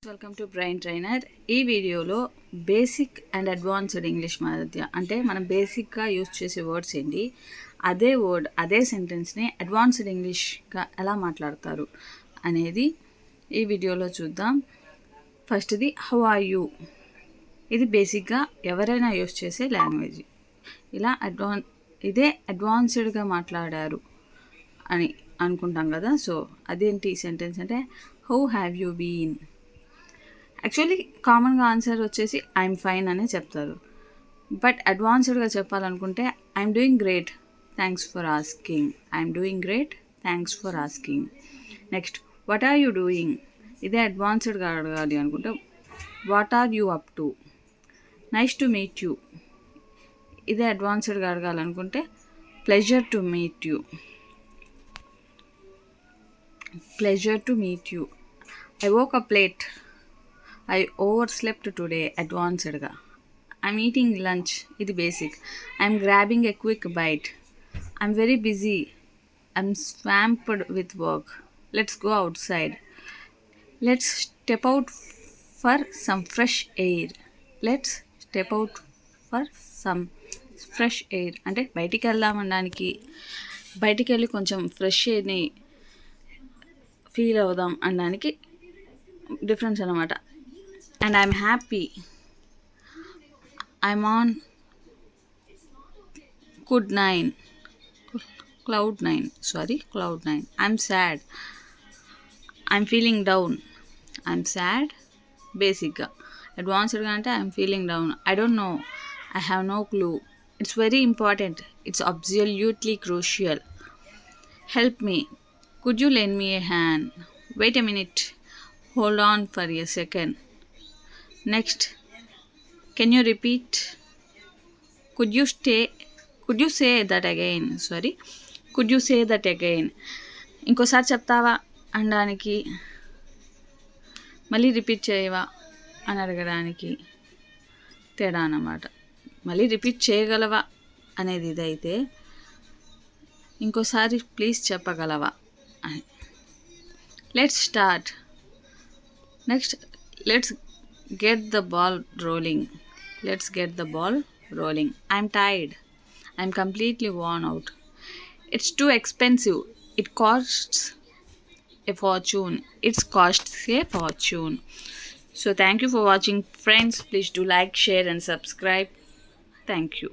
Welcome to brain trainer. ఈ వీడియోలో basic and advanced English మధ్య అంటే మనం బేసిక్గా యూజ్ చేసే వర్డ్స్ ఏంటి, అదే వర్డ్ అదే సెంటెన్స్ని అడ్వాన్స్డ్ ఇంగ్లీష్గా ఎలా మాట్లాడతారు అనేది ఈ వీడియోలో చూద్దాం. ఫస్ట్ది హౌ ఆర్ యూ. ఇది బేసిక్గా ఎవరైనా యూజ్ చేసే లాంగ్వేజ్. ఇలా ఇదే అడ్వాన్స్డ్గా మాట్లాడారు అని అనుకుంటాం కదా. సో అదేంటి సెంటెన్స్ అంటే how have you been. Actually కామన్గా ఆన్సర్ వచ్చేసి ఐఎమ్ ఫైన్ అనే చెప్తారు. బట్ అడ్వాన్స్డ్గా చెప్పాలనుకుంటే I'm doing great, thanks for asking. I'm doing great, thanks for asking. Next what are you doing. ఇదే అడ్వాన్స్డ్గా అడగాలి అనుకుంటే what are you up to. Nice to meet you. ఇదే అడ్వాన్స్డ్గా అడగాలనుకుంటే pleasure to meet you. Pleasure to meet you. I woke up late, I overslept today. అడ్వాన్స్డ్గా I'm eating lunch. ఇది basic. I'm grabbing a quick bite. I'm very busy, I'm swamped with work. Let's go outside. Let's step out for some fresh air. Let's step out for some fresh air అంటే బయటికి వెళ్దామనడానికి, బయటికి వెళ్ళి కొంచెం fresh ఎయిర్ని feel అవుదాం అనడానికి difference అనమాట. And I'm happy, I'm on cloud nine. I'm sad, I'm feeling down. I'm sad బేసిక్గా. అడ్వాన్స్డ్గా అంటే I'm feeling down. I don't know, I have no clue. It's very important, it's absolutely crucial. Help me, could you lend me a hand? Wait a minute, hold on for a second. Next, can you repeat? Could you say that again? Could you say that again? ఇంకోసారి చెప్తావా అనడానికి, మళ్ళీ repeat చేయవా అని అడగడానికి తేడా అన్నమాట. మళ్ళీ రిపీట్ చేయగలవా అనేది ఇదైతే, ఇంకోసారి ప్లీజ్ చెప్పగలవా అని. Let's start. Next let's get the ball rolling. I'm tired, I'm completely worn out. It's too expensive, it costs a fortune. So thank you for watching, friends. Please do like, share and subscribe. Thank you.